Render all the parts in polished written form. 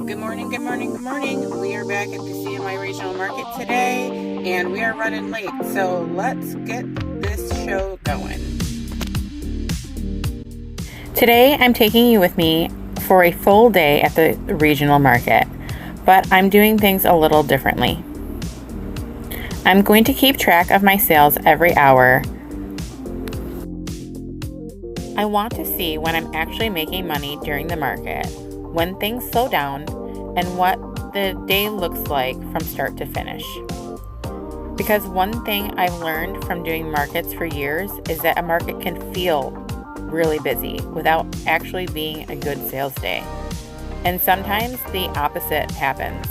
Good morning, good morning, good morning. We are back at the CNY Regional Market today, and we are running late, so let's get this show going. Today, I'm taking you with me for a full day at the regional market, but I'm doing things a little differently. I'm going to keep track of my sales every hour. I want to see when I'm actually making money during the market, when things slow down, and what the day looks like from start to finish. Because one thing I've learned from doing markets for years is that a market can feel really busy without actually being a good sales day. And sometimes the opposite happens.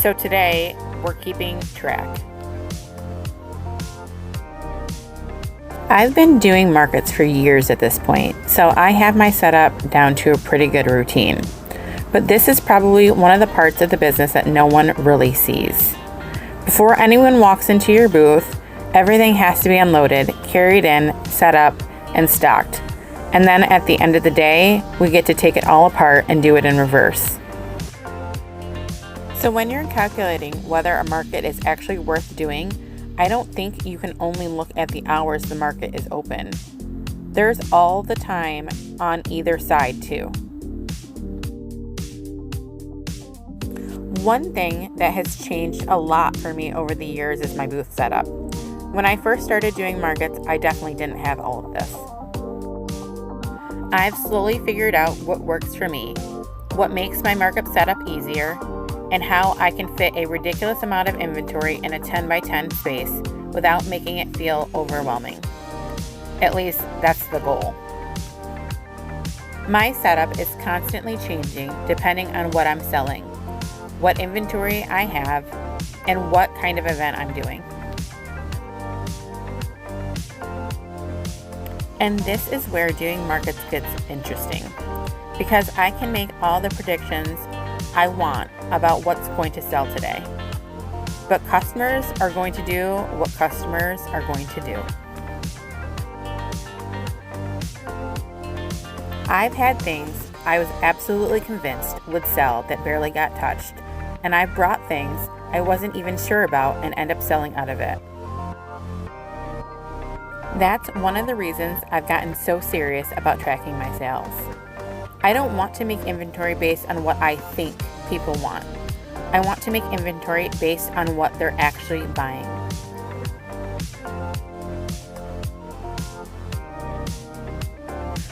So today, we're keeping track. I've been doing markets for years at this point, so I have my setup down to a pretty good routine. But this is probably one of the parts of the business that no one really sees. Before anyone walks into your booth, everything has to be unloaded, carried in, set up, and stocked. And then at the end of the day, we get to take it all apart and do it in reverse. So when you're calculating whether a market is actually worth doing, I don't think you can only look at the hours the market is open. There's all the time on either side too. One thing that has changed a lot for me over the years is my booth setup. When I first started doing markets, I definitely didn't have all of this. I've slowly figured out what works for me, what makes my markup setup easier, and how I can fit a ridiculous amount of inventory in a 10 by 10 space without making it feel overwhelming. At least that's the goal. My setup is constantly changing depending on what I'm selling, what inventory I have, and what kind of event I'm doing. And this is where doing markets gets interesting, because I can make all the predictions I want about what's going to sell today. But customers are going to do what customers are going to do. I've had things I was absolutely convinced would sell that barely got touched, and I've brought things I wasn't even sure about and end up selling out of it. That's one of the reasons I've gotten so serious about tracking my sales. I don't want to make inventory based on what I think people want. I want to make inventory based on what they're actually buying.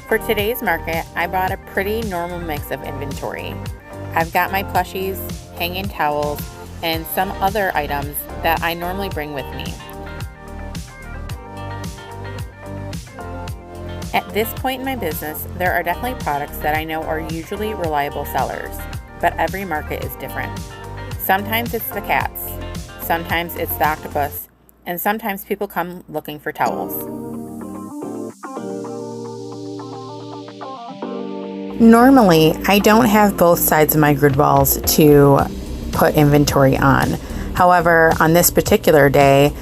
For today's market, I brought a pretty normal mix of inventory. I've got my plushies, hanging towels, and some other items that I normally bring with me. At this point in my business, there are definitely products that I know are usually reliable sellers, but every market is different. Sometimes it's the cats, sometimes it's the octopus, and sometimes people come looking for towels. Normally, I don't have both sides of my grid walls to put inventory on. However, on this particular day,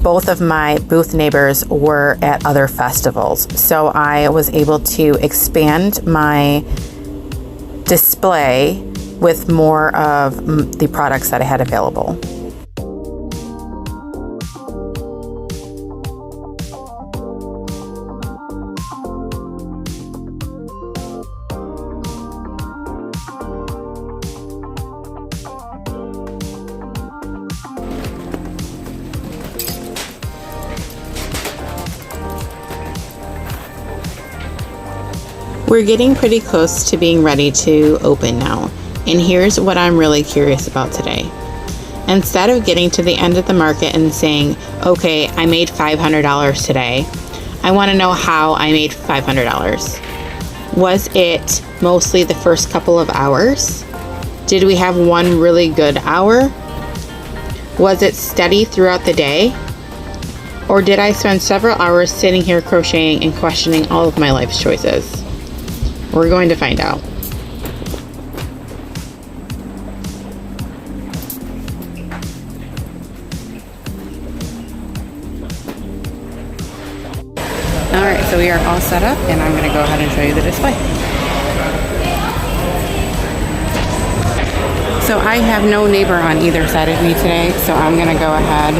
both of my booth neighbors were at other festivals, so I was able to expand my display with more of the products that I had available. We're getting pretty close to being ready to open now, and here's what I'm really curious about today. Instead of getting to the end of the market and saying, okay, I made $500 today, I want to know how I made $500. Was it mostly the first couple of hours? Did we have one really good hour? Was it steady throughout the day? Or did I spend several hours sitting here crocheting and questioning all of my life's choices? We're going to find out. Alright, so we are all set up, and I'm going to go ahead and show you the display. So I have no neighbor on either side of me today, so I'm gonna go ahead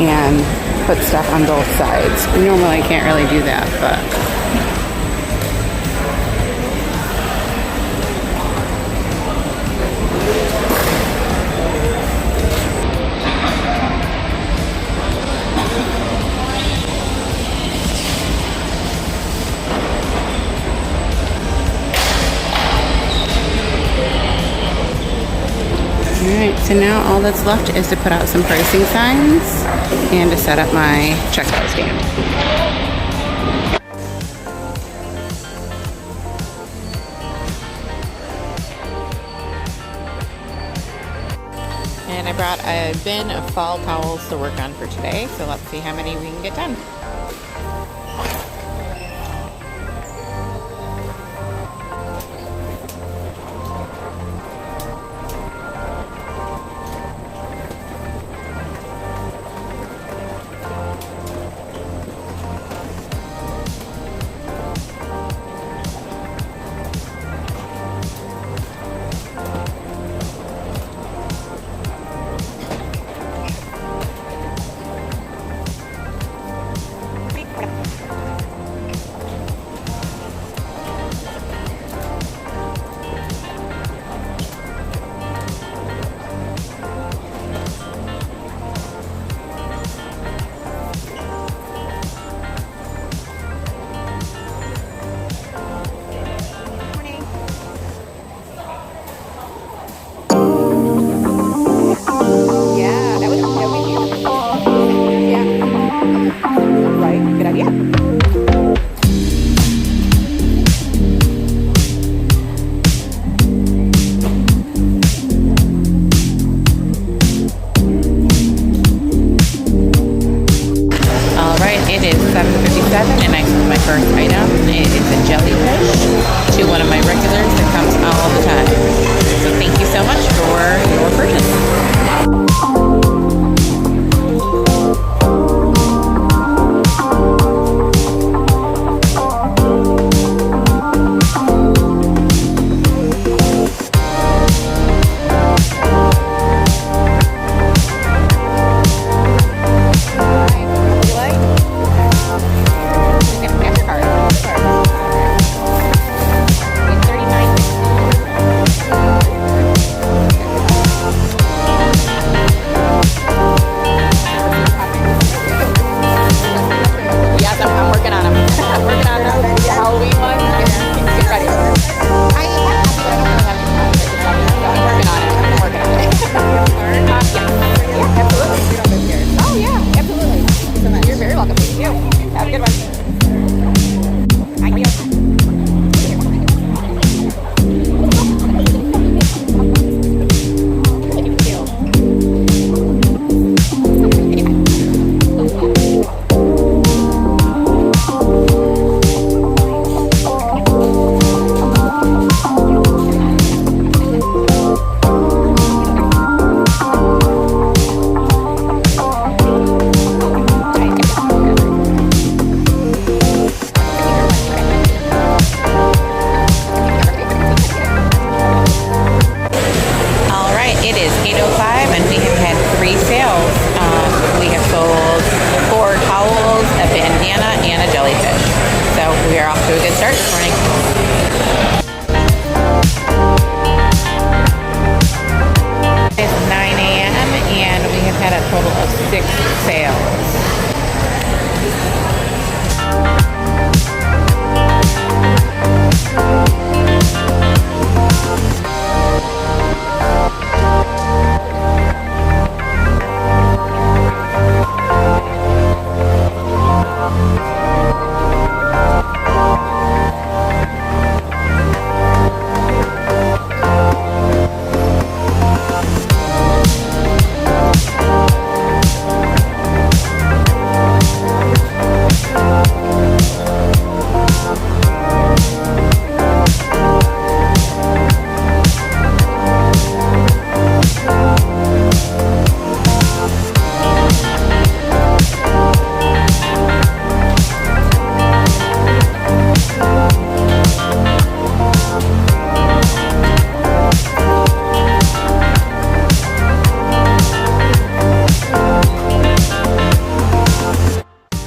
and put stuff on both sides. Normally I can't really do that, but alright, so now all that's left is to put out some pricing signs and to set up my checkout stand. And I brought a bin of fall towels to work on for today, so let's see how many we can get done.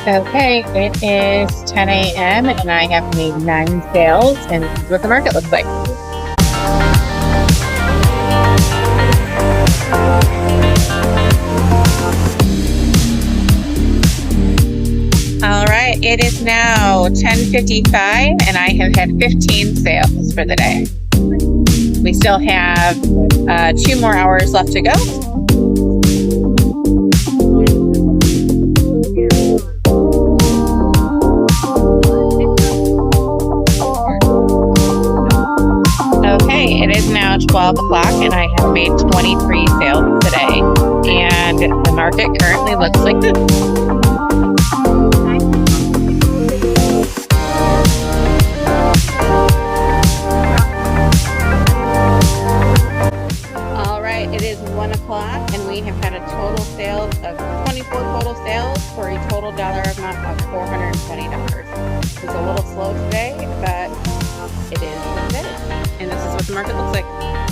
Okay, it is 10 a.m. and I have made 9 sales, and this is what the market looks like. All right, it is now 10:55 and I have had 15 sales for the day. We still have 2 more hours left to go. Okay, it is now 12 o'clock and I have made 23 sales today. And the market currently looks like this. It is 1 o'clock and we have had a total sales of 24 total sales for a total dollar amount of $420. It's a little slow today, but it is what it is. And this is what the market looks like.